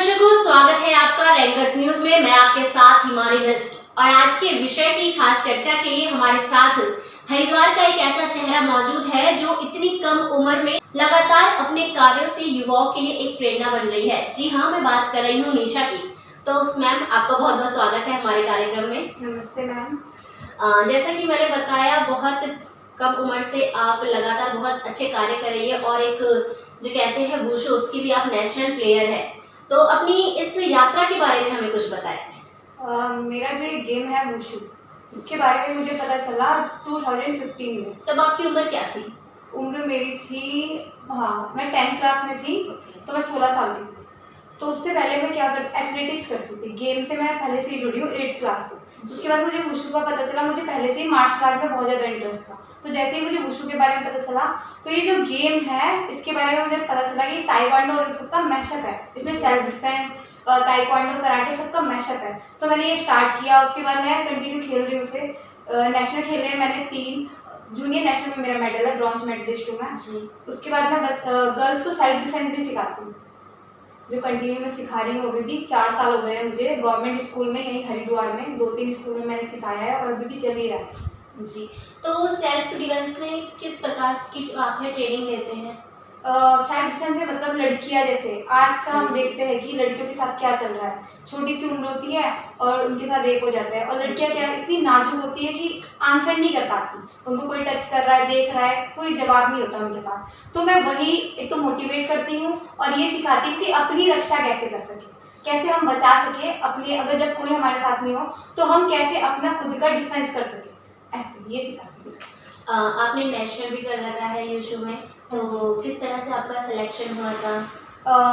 दर्शकों, स्वागत है आपका रैंकर्स न्यूज में। मैं आपके साथ हिमानी बेस्ट और आज के विषय की खास चर्चा के लिए हमारे साथ हरिद्वार का एक ऐसा चेहरा मौजूद है जो इतनी कम उम्र में लगातार अपने कार्यों से युवाओं के लिए एक प्रेरणा बन रही है। जी हाँ, मैं बात कर रही हूँ निशा की। तो मैम, आपका बहुत बहुत स्वागत है हमारे कार्यक्रम में। नमस्ते मैम। जैसा कि मैंने बताया, बहुत कम उम्र से आप लगातार बहुत अच्छे कार्य कर रही है और एक जो कहते हैं वुशु, उसकी भी आप नेशनल प्लेयर है। तो अपनी इस यात्रा के बारे में हमें कुछ बताएं। मेरा जो ये गेम है वुशु, इसके बारे में मुझे पता चला 2015 में। तब आपकी उम्र क्या थी? उम्र मेरी थी, हाँ, मैं 10th क्लास में थी, तो मैं 16 साल की थी। तो उससे पहले मैं क्या एथलेटिक्स करती थी। गेम से मैं पहले से ही जुड़ी हूँ 8th क्लास से। उसके बाद मुझे वुशु का पता चला। मुझे पहले से ही मार्शल आर्ट में बहुत ज़्यादा इंटरेस्ट था। तो जैसे ही मुझे वुशु के बारे में पता चला, तो ये जो गेम है इसके बारे में मुझे पता चला कि ताइक्वांडो और सबका मैशअप है। इसमें सेल्फ डिफेंस, ताइक्वांडो, कराटे सबका मैशअप है। तो मैंने ये स्टार्ट किया। उसके बाद मैं कंटिन्यू खेल रही हूँ उसे। नेशनल खेले हैं मैंने 3, जूनियर नेशनल में मेरा मेडल है, ब्रॉन्ज मेडलिस्ट हूँ मैं। उसके बाद मैं गर्ल्स को सेल्फ डिफेंस भी सिखाती हूँ, जो कंटिन्यू में सिखा रही हूँ। अभी भी 4 साल हो गए हैं मुझे गवर्नमेंट स्कूल में, यहीं हरिद्वार में 2-3 स्कूल में मैंने सिखाया है और अभी भी चल ही रहा है। जी, तो सेल्फ डिफेंस में किस प्रकार की आप ट्रेनिंग देते हैं? सेल्फ डिफेंस में मतलब लड़कियां, जैसे आज का हम देखते हैं कि लड़कियों के साथ क्या चल रहा है। छोटी सी उम्र होती है और उनके साथ रेप हो जाता है, और लड़कियां क्या इतनी नाजुक होती है कि आंसर नहीं कर पाती। उनको कोई टच कर रहा है, देख रहा है, कोई जवाब नहीं होता उनके पास। तो मैं वही एक तो मोटिवेट करती हूँ और ये सिखाती हूँ कि अपनी रक्षा कैसे कर सके, कैसे हम बचा सके अपने, अगर जब कोई हमारे साथ नहीं हो तो हम कैसे अपना खुद का डिफेंस कर सके, ऐसे ये सिखाती हूँ। आपने नेशनल भी कर रखा है यूशु में, तो किस तरह से आपका सिलेक्शन हुआ था?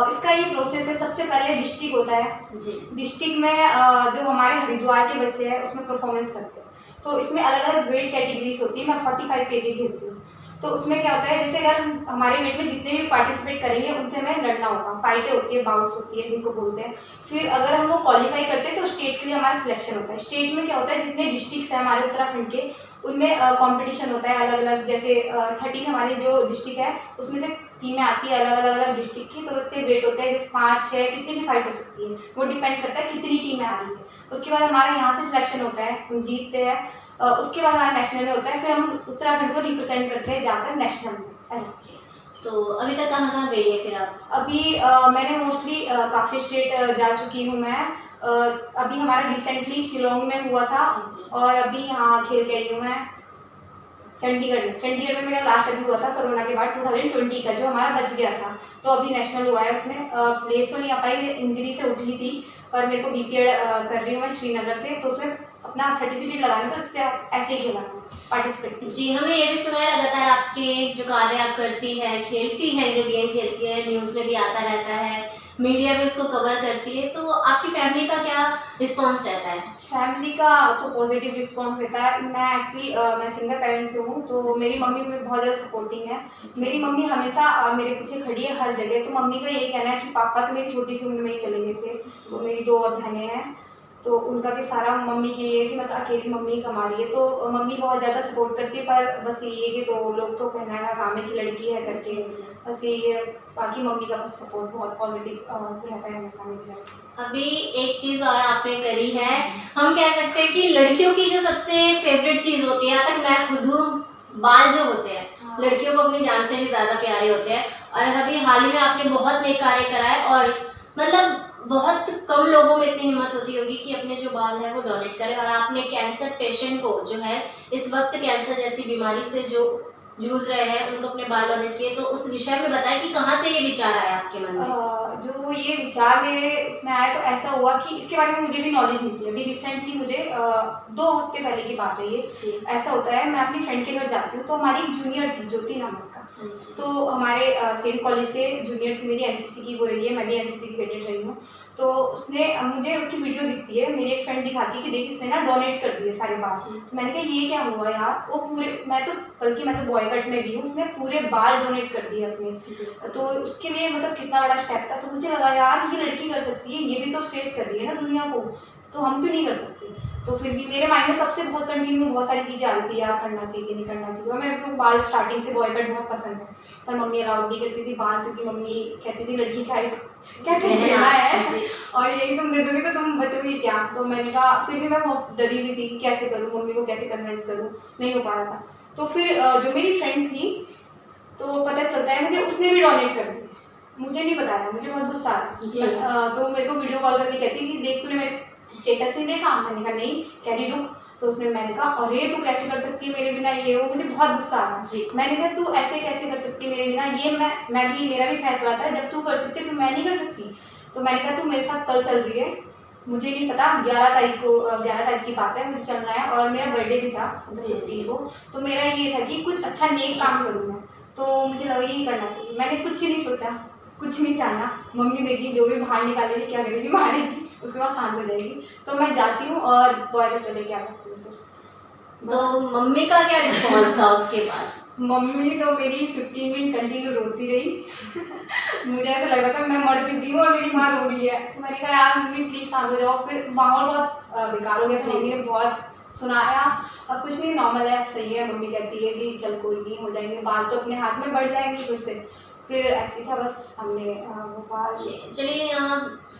इसका ये प्रोसेस है। सबसे पहले डिस्ट्रिक्ट होता है जी। डिस्ट्रिक्ट में जो हमारे हरिद्वार के बच्चे हैं उसमें परफॉर्मेंस करते हैं। तो इसमें अलग अलग वेट कैटेगरीज होती है। मैं 45 kg खेलती हूँ। तो उसमें क्या होता है, जैसे अगर हमारे वेट में जितने भी पार्टिसिपेट करेंगे उनसे हमें लड़ना होगा। फाइटें होती है, बाउट्स होती है जिनको बोलते हैं। फिर अगर हम वो क्वालिफाई करते हैं तो स्टेट के लिए हमारा सिलेक्शन होता है। स्टेट में क्या होता है, जितने डिस्ट्रिक्ट्स हैं हमारे उत्तराखंड के, उनमें कंपटीशन होता है अलग अलग। जैसे 13 हमारी जो डिस्ट्रिक्ट है उसमें से टीमें आती है अलग अलग डिस्ट्रिक्ट की। तो इतने वेट होते हैं, जैसे 5-6 कितनी भी फाइट हो सकती है, वो डिपेंड करता है कितनी टीमें आ रही है। उसके बाद हमारा यहाँ से सिलेक्शन होता है, हम जीतते हैं। उसके बाद हमारा नेशनल में होता है। फिर हम उत्तराखंड को रिप्रेजेंट करते हैं जाकर नेशनल में, ऐसे। तो अभी तक कहाँ कहाँ गई है फिर आप? अभी मैंने मोस्टली काफ़ी स्टेट जा चुकी हूँ मैं। अभी हमारा रिसेंटली शिलोंग में हुआ था और अभी यहाँ खेल के आई हूँ मैं चंडीगढ़ में मेरा लास्ट अभी हुआ था कोरोना के बाद 2020 का, जो हमारा बच गया था। तो अभी नेशनल हुआ है। उसमें प्लेस तो नहीं आ पाई, इंजरी से उठी थी, पर मेरे को बीपीएड कर रही हूँ मैं श्रीनगर से। तो उसमें अपना सर्टिफिकेट लगाना था, उससे ऐसे ही खेला पार्टिसिपेट। जी, हमने ये भी सुना है लगातार आपके जो कार्य आप करती है, खेलती है, जो गेम खेलती है, न्यूज़ में भी आता रहता है, मीडिया भी उसको कवर करती है। तो आपकी फैमिली का क्या रिस्पॉन्स रहता है? फैमिली का तो पॉजिटिव रिस्पॉन्स रहता है। मैं एक्चुअली मैं सिंगल पेरेंट्स से हूँ, तो मेरी मम्मी मेरे बहुत ज़्यादा सपोर्टिंग है। मेरी मम्मी हमेशा मेरे पीछे खड़ी है हर जगह। तो मम्मी का यही कहना है कि पापा तो मेरी छोटी सी उम्र में ही चले गए थे। तो मेरी 2 बहनें हैं, तो उनका भी सारा मम्मी के ये है कि मतलब अकेली मम्मी कमा रही है। तो मम्मी बहुत ज़्यादा सपोर्ट करती है, पर बस ये है कि तो लोग तो कहना का काम है कि लड़की है करके, बस यही है। बाकी मम्मी का बस सपोर्ट बहुत पॉजिटिव रहता है हमेशा मेरी तरफ से। अभी एक चीज़ और आपने करी है, हम कह सकते हैं कि लड़कियों की जो सबसे फेवरेट चीज़ होती है, यहाँ तक मैं खुद हूँ, बाल जो होते हैं लड़कियों को अपनी जान से भी ज़्यादा प्यारे होते हैं। और अभी हाल ही में आपने बहुत नेक कार्य करा है और मतलब बहुत कम लोगों में इतनी हिम्मत होती होगी कि अपने जो बाल है वो डोनेट करें। और आपने कैंसर पेशेंट को जो है इस वक्त कैंसर जैसी बीमारी से जो जूझ रहे हैं उनको अपने बाल डोनेट किए। तो उस विषय में बताएं कि कहाँ से ये विचार आया आपके मन में? जो ये विचार मेरे इसमें आया, तो ऐसा हुआ कि इसके बारे में मुझे भी नॉलेज नहीं थी। अभी रिसेंटली मुझे 2 हफ्ते पहले की बात है ये। ऐसा होता है, मैं अपनी फ्रेंड के घर जाती हूँ, तो हमारी एक जूनियर थी, ज्योति नाम उसका। तो हमारे सेम कॉलेज से जूनियर थी, मेरी एनसीसी की वो रही है, मैं भी एनसीसी की कैडेट रही हूँ। तो उसने मुझे उसकी वीडियो दिखती है, मेरी एक फ्रेंड दिखाती है कि देख इसने ना डोनेट कर दिए सारे बाल। तो मैंने कहा ये क्या हुआ यार, वो पूरे, मैं तो बॉय कट में भी हूँ, उसने पूरे बाल डोनेट कर दिए अपने। तो उसके लिए मतलब कितना बड़ा स्टेप था। तो मुझे लगा यार ये लड़की कर सकती है, ये भी तो फेस कर रही है ना दुनिया को, तो हम क्यों नहीं कर सकते। तो फिर भी मेरे माइंड में तब से बहुत कंटिन्यू बहुत सारी चीज़ें आ रही थी, यार करना चाहिए नहीं करना चाहिए। और मेरे को बाल स्टार्टिंग से बॉय कट बहुत पसंद है, पर मम्मी अलाउड नहीं करती थी बाल, क्योंकि मम्मी कहती थी लड़की का क्या क्या कहना है और यही तुम दे दोगी तो तुम बचोगी क्या। तो मैंने कहा, फिर भी मैं बहुत डरी हुई थी कि कैसे करूँ, मम्मी को कैसे कन्विंस करूँ, नहीं हो पा रहा था। तो फिर जो मेरी फ्रेंड थी, तो पता चलता है मुझे उसने भी डोनेट कर दी, मुझे नहीं बताया, मुझे बहुत गुस्सा आया। तो मेरे को वीडियो कॉल करके कहती कि देख तूने मेरे स्टेटस नहीं देखा, मैंने कहा नहीं, कह रही रुक। तो उसने, मैंने कहा अरे तू कैसे कर सकती है मेरे बिना ये वो, मुझे बहुत गुस्सा आ रहा। मैंने कहा तू ऐसे कैसे कर सकती है मेरे बिना, ये मैं भी, मेरा भी फैसला था, जब तू कर सकती है तो मैं नहीं कर सकती। तो मैंने कहा तू मेरे साथ कल चल रही है, मुझे नहीं पता 11 तारीख की बात है, मुझे चलना है और मेरा बर्थडे भी था जी वो। तो मेरा ये था कि कुछ अच्छा नेक काम करूँ मैं, तो मुझे लगा यही करना चाहिए। मैंने कुछ नहीं सोचा, कुछ नहीं जाना, मम्मी देखी जो भी बाहर निकालेगी क्या करेगी, मारेगी, उसके बाद शांत हो जाएगी। तो मैं जाती हूँ और बॉय कट लेके आ जाती हूँ। तो मम्मी का क्या रिस्पॉन्स था उसके बाद? मम्मी तो मेरी 15 मिनट कंटिन्यू रोती रही मुझे ऐसा लग रहा था मैं मर चुकी हूँ और मेरी माँ रो रही है। तो मैंने कहा यार मम्मी प्लीज़ शांत हो जाओ। फिर माहौल बहुत बेकार हो गया, तो मम्मी ने बहुत सुनाया, अब कुछ नहीं, नॉर्मल है, अब सही है। मम्मी कहती है कि चल कोई नहीं, हो जाएंगे बाल, तो अपने हाथ में बढ़ जाएंगे फिर से। फिर ऐसे ही था बस, हमने वो बाल। चलिए, यहाँ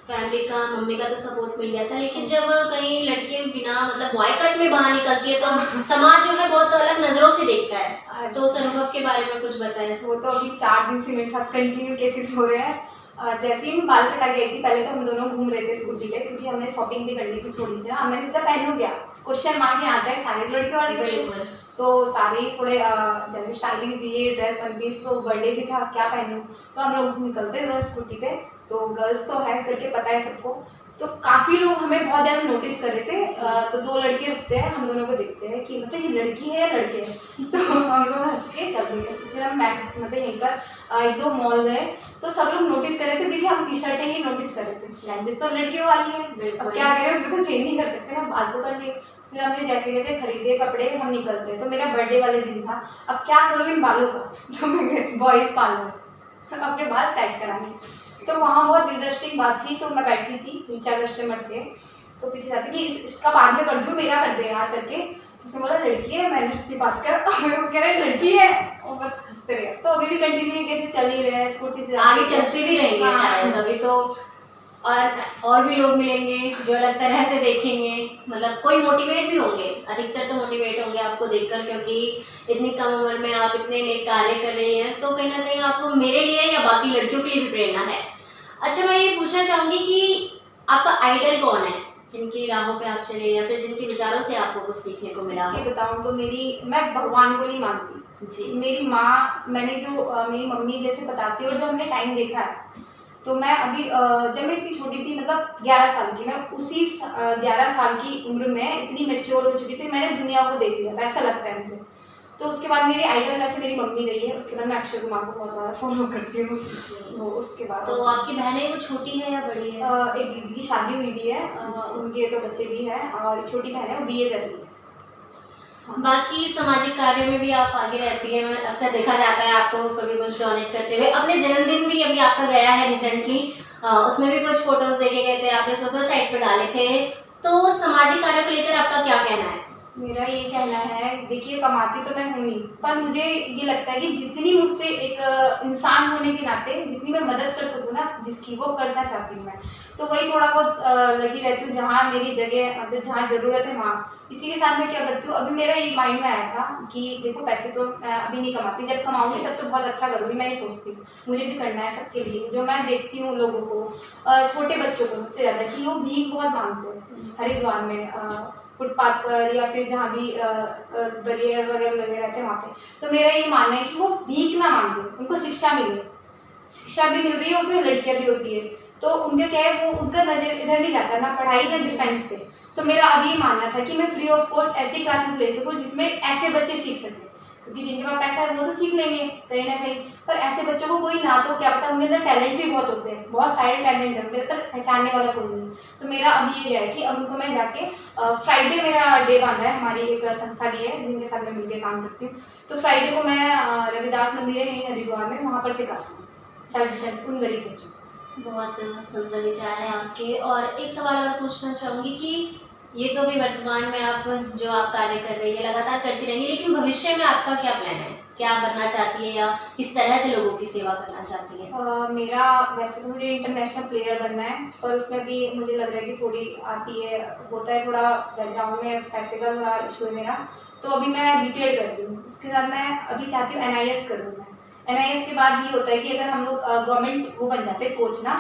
फैमिली का, मम्मी का तो सपोर्ट मिल गया था, लेकिन जब कहीं लड़की बिना मतलब बॉय कट में बाहर निकलती है तो समाज जो है बहुत अलग नज़रों से देखता है, तो उस अनुभव के बारे में कुछ बताएं। वो तो अभी 4 दिन से मेरे साथ कंटिन्यू केसेस हो रहे हैं। जैसे ही मैं बाल कटा के आई थी, पहले तो हम दोनों घूम रहे थे स्कूटी पे, क्योंकि हमने शॉपिंग भी कर ली थी थोड़ी सी ना। मैंने सोचा पहन हो गया, क्वेश्चन मार्क आता है सारे लड़कियों वाले, तो सारे थोड़े जैसे स्टाइलिश ये ड्रेस वन पीस, तो बर्थडे भी था, क्या पहनूं। तो हम लोग निकलते रोज स्कूटी पे, तो गर्ल्स तो है करके पता है सबको, तो काफ़ी लोग हमें बहुत ज़्यादा नोटिस कर रहे थे। तो 2 लड़के रुकते हैं, हम दोनों को देखते हैं कि मतलब ये लड़की है या लड़के हैं तो हम लोग हंस के चल दिए। फिर हम बैक मतलब यहीं पर 1-2 मॉल गए, तो सब लोग नोटिस कर रहे थे, क्योंकि हम टी शर्टें ही नोटिस कर रहे थे। लैंग्वेज तो लड़कियों वाली है, अब क्या करें, उसको तो चेंज नहीं कर सकते ना, बात तो कर लिए। फिर हमने जैसे जैसे खरीदे कपड़े, हम निकलते। तो मेरा बर्थडे वाले दिन था, अब क्या करूँ इन बालों का तो मैं बॉयज़ पार्लर अपने बाल सेट कराने। तो वहाँ बहुत इंटरेस्टिंग बात थी। तो मैं बैठी थी, 3-4 कस्टमर थे, तो पीछे जाते कि इसका बाद में कर दूँ, मेरा कर दे यार करके। तो उसने बोला लड़की है, मैंने उसकी बात कर वो कह रहे लड़की है, और बस हंसते रहे। तो अभी भी कंटिन्यू कैसे चल ही रहे हैं, स्कूटी से आगे चलते भी रहेंगे शायद अभी तो, और भी लोग मिलेंगे जो अलग तरह से देखेंगे, मतलब कोई मोटिवेट भी होंगे, अधिकतर तो मोटिवेट होंगे आपको देखकर, क्योंकि इतनी कम उम्र में आप इतने नेक कार्य कर रही हैं, तो कहीं ना कहीं आपको मेरे लिए या बाकी लड़कियों के लिए भी प्रेरणा है। अच्छा, मैं ये पूछना चाहूँगी कि आपका आइडल कौन है, जिनकी राहों पे आप चले या फिर जिनके विचारों से आपको कुछ सीखने को मिला? सच्ची बताऊँ तो मैं भगवान को नहीं मानती जी। मेरी माँ, मैंने जो मेरी मम्मी जैसे बताती है और जो हमने टाइम देखा है, तो मैं अभी जब मैं इतनी छोटी थी, मतलब 11 साल की, मैं उसी 11 साल की उम्र में इतनी मैच्योर हो चुकी थी, मैंने दुनिया को देख लिया था, ऐसा लगता है मुझे। तो उसके बाद मेरी आइडल वैसे मेरी मम्मी रही है, उसके बाद मैं अक्षय कुमार को बहुत ज़्यादा फॉलो करती हूँ। वो उसके बाद तो आपकी बहनें वो छोटी है या बड़ी है? एक दीदी की शादी हुई भी है, उनके तो बच्चे भी हैं, और एक छोटी बहन है, वो BA कर रही है। बाकी सामाजिक कार्यों में भी आप आगे रहती हैं, अक्सर देखा जाता है आपको कभी कुछ डोनेट करते हुए। अपने जन्मदिन भी अभी आपका गया है रिसेंटली, उसमें भी कुछ फोटोज देखे गए थे, आपने सोशल साइट पर डाले थे, तो सामाजिक कार्यों को लेकर आपका क्या कहना है? मेरा ये कहना है, देखिए कमाती तो मैं हूँ नहीं, पर मुझे ये लगता है कि जितनी मुझसे एक इंसान होने के नाते जितनी मैं मदद कर सकूँ ना जिसकी, वो करना चाहती हूँ मैं। तो वही थोड़ा बहुत लगी रहती हूँ, जहाँ मेरी जगह मतलब जहाँ ज़रूरत है वहाँ। इसी के साथ मैं क्या करती हूँ, अभी मेरा ये माइंड में आया था कि देखो पैसे तो मैं अभी नहीं कमाती, जब कमाऊँगी तब तो बहुत अच्छा करूँगी, मैं ये सोचती हूँ। मुझे भी करना है सबके लिए, जो मैं देखती हूँ लोगों को, छोटे बच्चों को सबसे ज़्यादा, कि लोग भीख बहुत मांगते हैं हरिद्वार में, फुटपाथ पर या फिर जहाँ भी बैरियर वगैरह लगे रहते हैं वहाँ पे। तो मेरा ये मानना है कि वो भीख ना मांगे, उनको शिक्षा मिले। शिक्षा भी मिल रही है, उसमें लड़कियाँ भी होती है, तो उनका क्या है, वो उनका नजर इधर नहीं जाता, ना पढ़ाई ना डिफेंस पे। तो मेरा अब ये मानना था कि मैं फ्री ऑफ कॉस्ट ऐसी क्लासेस ले सकूँ जिसमें ऐसे बच्चे सीख सकें, क्योंकि जिनके पास पैसा है वो तो सीख लेंगे कहीं ना कहीं, पर ऐसे बच्चों को कोई ना, तो क्या पता उनके अंदर टैलेंट भी बहुत होते हैं, बहुत सारे टैलेंट है उनके अंदर, पर पहचानने वाला कोई नहीं। तो मेरा अब ये है कि अब उनको मैं जाके फ्राइडे मेरा डे बांधा है, हमारी एक संस्था भी है जिनके साथ मैं मिलकर काम करती हूँ। तो फ्राइडे को मैं रविदास मंदिर है यहीं हरिद्वार में, वहाँ पर सिखाती हूँ सर उन गरीब बच्चों। बहुत सुंदर विचार है आपके। और एक सवाल और पूछना चाहूँगी कि ये तो भी वर्तमान में आप जो आप कार्य कर रही है लगातार करती रहेंगी, लेकिन भविष्य में आपका क्या प्लान है? क्या बनना चाहती है या किस तरह से लोगों की सेवा करना चाहती है? मेरा वैसे तो मुझे इंटरनेशनल प्लेयर बनना है, पर उसमें भी मुझे लग रहा है कि थोड़ी आती है, होता है थोड़ा बैकग्राउंड में पैसे का थोड़ा इशू है मेरा। तो अभी मैं बीटेड कर रही हूँ, उसके साथ मैं अभी चाहती हूँ एनआईएस करूँ मैं। एनआईएस के बाद ये होता है कि अगर हम लोग गवर्नमेंट वो बन जाते हैं कोच ना,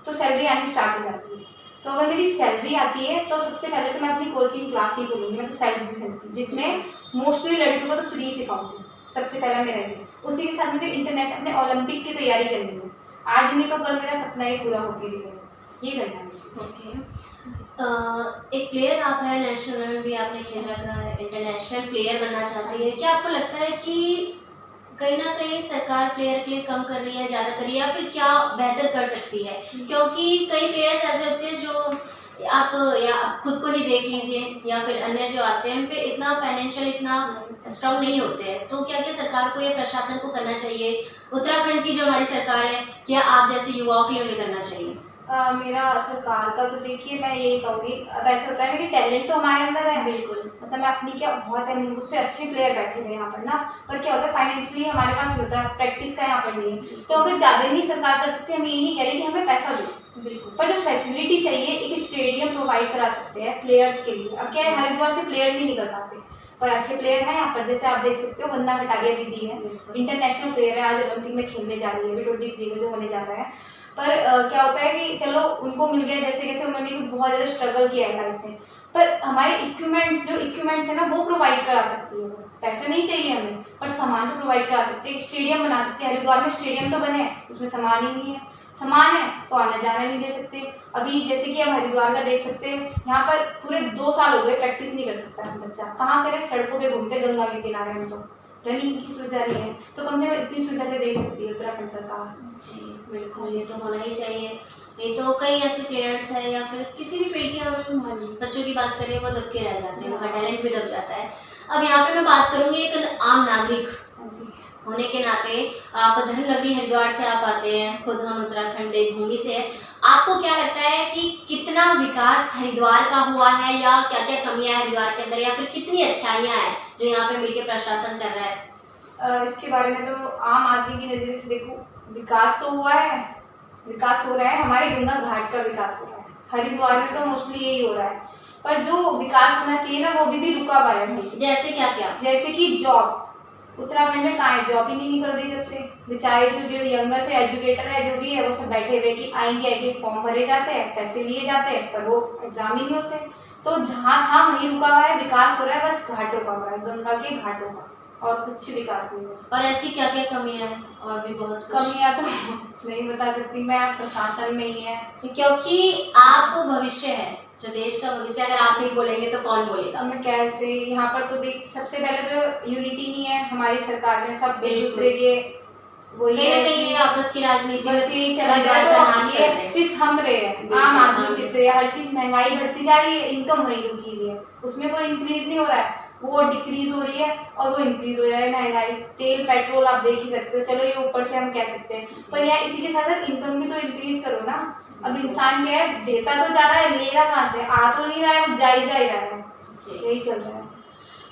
तो सैलरी आनी स्टार्ट हो जाती है। तो अगर मेरी सैलरी आती है तो सबसे पहले तो मैं अपनी कोचिंग क्लास ही खोलूँगी, मतलब सेल्फ डिफेंस की, जिसमें मोस्टली लड़कियों को तो फ्री सिखाऊंगी। सबसे पहला मेरा ये, उसी के साथ मुझे इंटरनेशनल अपने ओलंपिक की तैयारी करनी है। आज नहीं तो कल मेरा सपना ही पूरा होके दिखेगा, ये करना है मुझे। ओके, एक प्लेयर आप है, नेशनल भी आपने खेल रखा है, इंटरनेशनल प्लेयर बनना चाहती है, क्या आपको लगता है कि कहीं ना कहीं सरकार प्लेयर के लिए कम कर रही है, ज़्यादा कर रही है, या फिर क्या बेहतर कर सकती है? क्योंकि कई प्लेयर्स ऐसे होते हैं जो आप या आप खुद को ही देख लीजिए या फिर अन्य जो आते हैं उन पे इतना फाइनेंशियल इतना स्ट्रांग नहीं होते हैं। तो क्या क्या सरकार को या प्रशासन को करना चाहिए? उत्तराखंड की जो हमारी सरकार है, क्या आप जैसे युवाओं के लिए उन्हें करना चाहिए? मेरा सरकार का तो देखिए मैं यही कहूँगी, अब ऐसा होता है ना कि टैलेंट तो हमारे अंदर है बिल्कुल, मतलब मैं अपनी क्या बहुत है, मुझसे अच्छे प्लेयर बैठे हुए यहाँ पर ना, पर क्या होता है फाइनेंशियली हमारे पास नहीं होता, प्रैक्टिस का यहाँ पर नहीं है। तो अगर ज़्यादा नहीं सरकार कर सकती, हम ये नहीं कह रहे कि हमें पैसा दो, बिल्कुल, पर जो फैसिलिटी चाहिए, एक स्टेडियम प्रोवाइड करा सकते हैं प्लेयर्स के लिए। अब क्या है, हरिद्वार से प्लेयर नहीं निकल पाते, पर अच्छे प्लेयर हैं यहाँ पर, जैसे आप देख सकते हो वंदना कटारिया दीदी है, इंटरनेशनल प्लेयर है, आज ओलंपिक में खेलने जा रही है, अभी 23 को जो होने जा रहा है। पर क्या होता है कि चलो उनको मिल गया, जैसे कैसे उन्होंने भी बहुत ज़्यादा स्ट्रगल किया है लाइफ में, पर हमारे इक्विपमेंट्स जो इक्विपमेंट्स है ना वो प्रोवाइड करा सकती है। वो पैसा नहीं चाहिए हमें, पर सामान तो प्रोवाइड करा सकते हैं, एक स्टेडियम बना सकते हैं। हरिद्वार में स्टेडियम तो बने हैं, उसमें सामान ही नहीं है, सामान है तो आना जाना नहीं दे सकते। अभी जैसे कि हम हरिद्वार का देख सकते हैं, यहाँ पर पूरे 2 साल हो गए प्रैक्टिस नहीं कर सकता है बच्चा, कहाँ करें, सड़कों पे घूमते गंगा के किनारे में, तो रनिंग की सुविधा नहीं है, तो कम से कम इतनी सुविधा तो दे सकती है उत्तराखंड सरकार। जी बिल्कुल, ये तो होना ही चाहिए। नहीं तो कई ऐसे प्लेयर्स हैं या फिर किसी भी फील्ड के हम बच्चों की बात करें, वो दबके रह जाते हैं, उनका टैलेंट भी दब जाता है। अब यहाँ पे मैं बात करूँगी एक आम नागरिक होने के नाते, आप धर्मनगरी हरिद्वार से आप आते हैं, खुद हम उत्तराखंड देवभूमि से है, आपको क्या लगता है कि कितना विकास हरिद्वार का हुआ है या क्या क्या कमियां हैं हरिद्वार के अंदर, या फिर कितनी अच्छाइयां हैं जो यहाँ पे मिलकर प्रशासन कर रहा है? इसके बारे में तो आम आदमी की नज़र से देखो, विकास तो हुआ है, विकास हो रहा है, हमारे गंगा घाट का विकास हो रहा है, हरिद्वार में तो मोस्टली यही हो रहा है, पर जो विकास होना चाहिए ना वो भी रुका हुआ है। जैसे क्या क्या? जैसे कि जॉब, उत्तराखंड में कहाँ है, जॉब ही नहीं निकल रही, जब से बेचारे जो यंगर से एजुकेटर है जो भी है वो सब बैठे हुए कि आएंगे फॉर्म भरे जाते हैं, पैसे लिए जाते हैं, पर वो एग्जाम ही नहीं होते। तो जहाँ था वहीं रुका हुआ है, विकास हो रहा है बस घाटों का हो रहा है, गंगा के घाटों का, और कुछ विकास नहीं है। और ऐसी क्या क्या कमियां हैं? और भी बहुत कमियां तो नहीं बता सकती मैं, प्रशासन में ही है, क्योंकि आप भविष्य है, जो देश का भविष्य, अगर आप नहीं बोलेंगे तो कौन बोलेगा? मैं कैसे, यहाँ पर तो देख सबसे पहले तो यूनिटी नहीं है हमारी सरकार में, सब एक दूसरे के वही है कहीं आपस की राजनीति बस यही चला जाए, तो ये पिस हम रहे हैं, आम आदमी पिस रहे हैं, हर चीज महंगाई बढ़ती जा रही है, इनकम वही रुकी हुई है, उसमें कोई इंक्रीज नहीं हो रहा है, वो डिक्रीज हो रही है और वो इंक्रीज हो जा रहा है। महंगाई, तेल पेट्रोल आप देख ही सकते हो, चलो ये ऊपर से हम कह सकते हैं, पर यार इसी के साथ साथ इनकम भी तो इंक्रीज करो ना। अब इंसान क्या है, देता तो जा रहा है, लेगा कहाँ से, आ तो नहीं रहा है, वो जा ही रहा है, यही चल रहा है।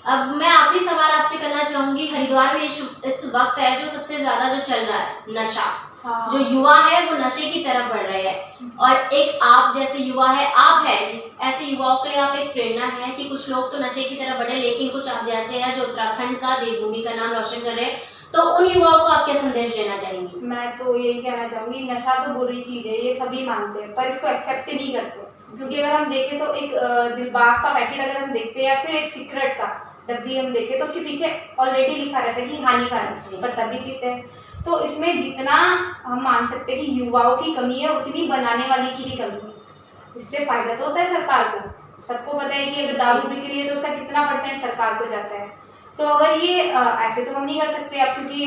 अब मैं आखिरी सवाल आपसे करना चाहूंगी, हरिद्वार में इस वक्त है जो सबसे ज्यादा जो चल रहा है नशा, हाँ। जो युवा है वो नशे की तरफ बढ़ रहे हैं, और एक आप जैसे युवा है, आप है ऐसे युवाओं के लिए आप एक प्रेरणा है कि कुछ लोग तो नशे की तरफ बढ़े, लेकिन कुछ आप जैसे हैं जो उत्तराखंड का देवभूमि का नाम रोशन कर रहे हैं, तो उन युवाओं को आप क्या संदेश देना चाहेंगी? मैं तो यही कहना चाहूंगी, नशा तो बुरी चीज है, ये सभी मानते हैं, पर इसको एक्सेप्ट नहीं करते, क्योंकि अगर हम देखें तो एक दिलबाग का पैकेट अगर हम देखते हैं या फिर एक सिगरेट का डब्बी हम देखें तो उसके पीछे ऑलरेडी लिखा रहता है कि हानिकारक, पर तभी पीते हैं। तो इसमें जितना हम मान सकते हैं कि युवाओं की कमी है, उतनी बनाने वाली की भी कमी है। इससे फायदा तो होता है सरकार को, सबको पता है कि अगर दारू बिक रही है तो उसका कितना % सरकार को जाता है, तो अगर ये ऐसे तो हम नहीं कर सकते अब, क्योंकि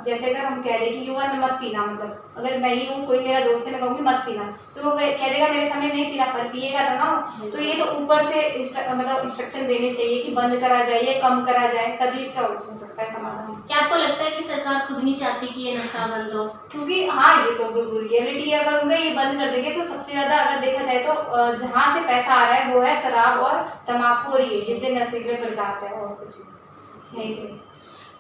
जैसे अगर हम कह दें कि युवा में मत पीना, मतलब अगर मैं ही हूँ, कोई मेरा दोस्त है, मैं कहूँगी मत पीना, तो वो कह देगा मेरे सामने नहीं पीना, पर पिएगा तो ना। तो ये तो ऊपर से मतलब इंस्ट्रक्शन देने चाहिए कि बंद करा जाए या कम करा जाए, तभी इसका हो सकता है समाधान। क्या आपको लगता है कि सरकार खुद नहीं चाहती कि ये नशा बंद हो? क्योंकि हाँ, ये तो बिल्कुल रियलिटी है, अगर उनका ये बंद कर देंगे तो सबसे ज्यादा अगर देखा जाए तो जहाँ से पैसा आ रहा है वो है शराब और तम्बाकू, और ये जितने नशीले पदार्थ है, और कुछ नहीं से।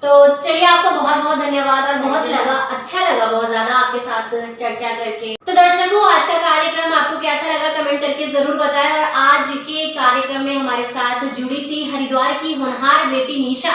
तो चलिए, आपका बहुत बहुत धन्यवाद, और बहुत अच्छा लगा बहुत ज्यादा आपके साथ चर्चा करके। तो दर्शकों, आज का कार्यक्रम आपको कैसा लगा कमेंट करके जरूर बताएं। और आज के कार्यक्रम में हमारे साथ जुड़ी थी हरिद्वार की होनहार बेटी निशा,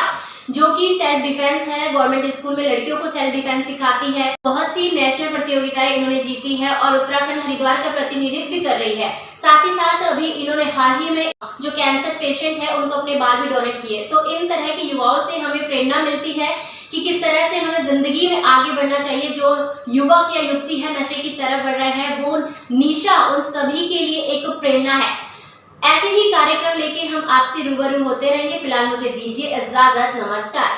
जो कि सेल्फ डिफेंस है, गवर्नमेंट स्कूल में लड़कियों को सेल्फ डिफेंस सिखाती है। बहुत सी नेशनल प्रतियोगिताएं इन्होंने जीती है और उत्तराखंड हरिद्वार का प्रतिनिधित्व भी कर रही है। साथ ही साथ अभी इन्होंने हाल ही में जो कैंसर पेशेंट है उनको अपने बाल भी डोनेट किए। तो इन तरह के युवाओं से हमें प्रेरणा मिलती है कि किस तरह से हमें जिंदगी में आगे बढ़ना चाहिए। जो युवक या युवती है नशे की तरफ बढ़ रहे हैं, वो निशा उन सभी के लिए एक प्रेरणा है। ऐसे ही कार्यक्रम लेके हम आपसे रूबरू होते रहेंगे। फिलहाल मुझे दीजिए इजाजत, नमस्कार।